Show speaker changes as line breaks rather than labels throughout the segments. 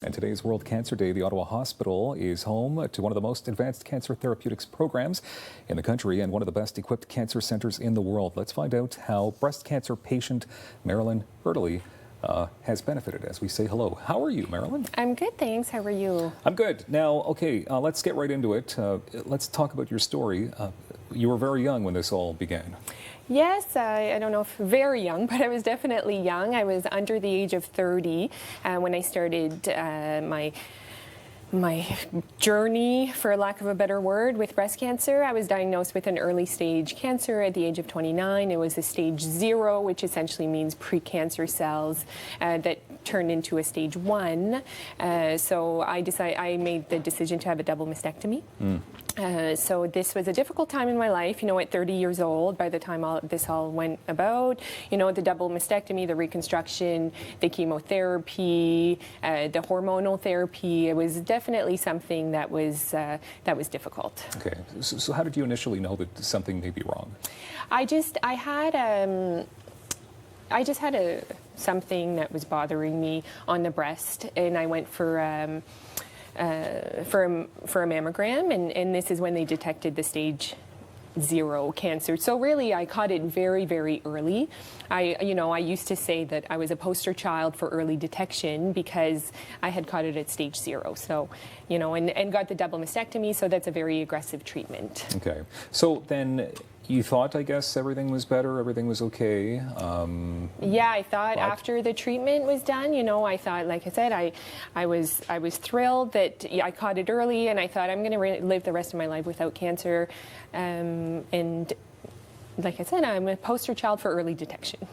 And today is World Cancer Day. The Ottawa Hospital is home to one of the most advanced cancer therapeutics programs in the country and one of the best equipped cancer centers in the world. Let's find out how breast cancer patient Marilyn Erdely has benefited as we say hello. How are you, Marilyn?
I'm good, thanks. How are you?
I'm good. Now, okay, let's get right into it. Let's talk about your story. You were very young when this all began.
Yes, I don't know if very young, but I was definitely young. I was under the age of 30 when I started my journey, for lack of a better word, with breast cancer. I was diagnosed with an early stage cancer at the age of 29. It was a stage 0, which essentially means precancer cells that turned into a stage 1. So I made the decision to have a double mastectomy. So this was a difficult time in my life, you know, at 30 years old, by the time this all went about, you know, the double mastectomy, the reconstruction, the chemotherapy, the hormonal therapy. It was definitely something that was difficult.
Okay, so how did you initially know that something may be wrong?
I just had something that was bothering me on the breast, and I went for a mammogram, and this is when they detected the stage 0 cancer. So really, I caught it very, very early. I used to say that I was a poster child for early detection because I had caught it at stage 0. So, you know, and got the double mastectomy. So that's a very aggressive treatment.
Okay. So then you thought, I guess, everything was better, everything was okay.
Yeah, I thought after the treatment was done, you know, I thought, like I said, I was thrilled that I caught it early, and I thought I'm going to live the rest of my life without cancer. And like I said, I'm a poster child for early detection.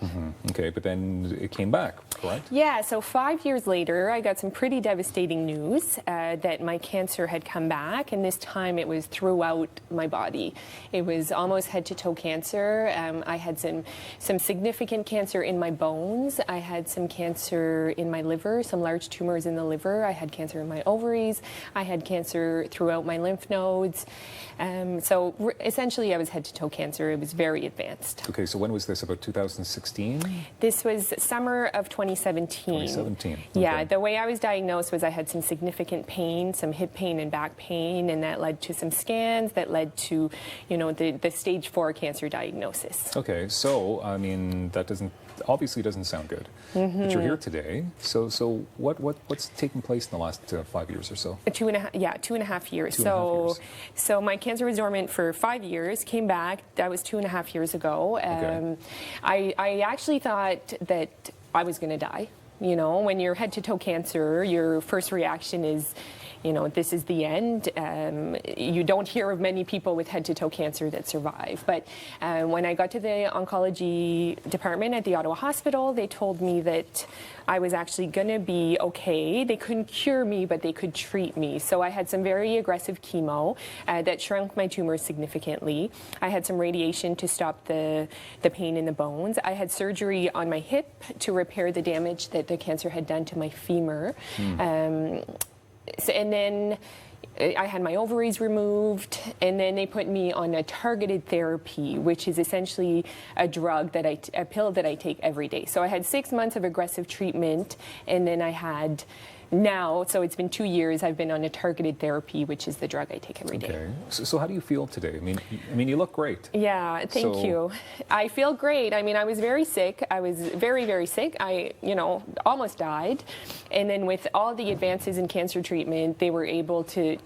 Okay, but then it came back, correct?
Yeah, so 5 years later, I got some pretty devastating news that my cancer had come back, and this time it was throughout my body. It was almost head-to-toe cancer. I had some significant cancer in my bones. I had some cancer in my liver, some large tumors in the liver. I had cancer in my ovaries. I had cancer throughout my lymph nodes. So essentially, I was head-to-toe cancer. It was very advanced.
Okay, so when was this? About 2016?
This was summer of 2017.
2017. Okay.
Yeah, the way I was diagnosed was I had some significant pain, some hip pain and back pain, and that led to some scans that led to, you know, the stage 4 cancer diagnosis.
Okay, so I mean that obviously doesn't sound good. But you're here today. So what's taken place in the last 5 years or so?
2.5 years. So my cancer was dormant for 5 years, came back. That was 2.5 years ago.
Okay.
I actually thought that I was going to die. You know, when you're head-to-toe cancer, your first reaction is, you know, this is the end. You don't hear of many people with head-to-toe cancer that survive. But when I got to the oncology department at the Ottawa Hospital, they told me that I was actually going to be okay. They couldn't cure me, but they could treat me. So I had some very aggressive chemo that shrunk my tumors significantly. I had some radiation to stop the pain in the bones. I had surgery on my hip to repair the damage that the cancer had done to my femur. And then I had my ovaries removed, and then they put me on a targeted therapy, which is essentially a drug a pill that I take every day. So I had 6 months of aggressive treatment, and then I had now, so it's been 2 years, I've been on a targeted therapy, which is the drug I take every day.
Okay. So how do you feel today? I mean, you look great.
Yeah, thank you. I feel great. I mean, I was very sick. I was very, very sick. I, you know, almost died. And then with all the advances in cancer treatment, they were able to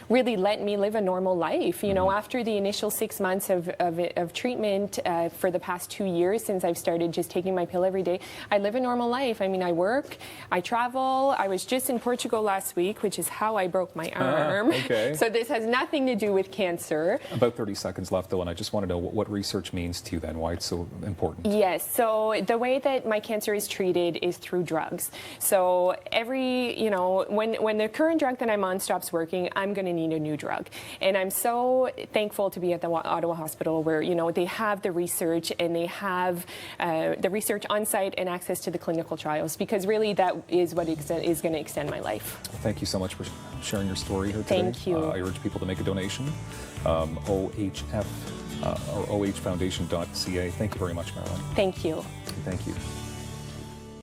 really let me live a normal life. You know, after the initial 6 months of treatment for the past 2 years, since I've started just taking my pill every day, I live a normal life. I mean, I work, I travel. I was just in Portugal last week, which is how I broke my arm.
Okay.
So this has nothing to do with cancer.
About 30 seconds left, though, and I just want to know what research means to you then, why it's so important.
Yes, so the way that my cancer is treated is through drugs. So when the current drug that I'm on stops working, I'm going to need a new drug. And I'm so thankful to be at the Ottawa Hospital where, you know, they have the research and they have the research on site and access to the clinical trials, because really that is what is going to extend my life.
Thank you so much for sharing your story here today.
Thank you.
I urge people to make a donation. OHF or ohfoundation.ca. Thank you very much, Marilyn.
Thank you.
Thank you.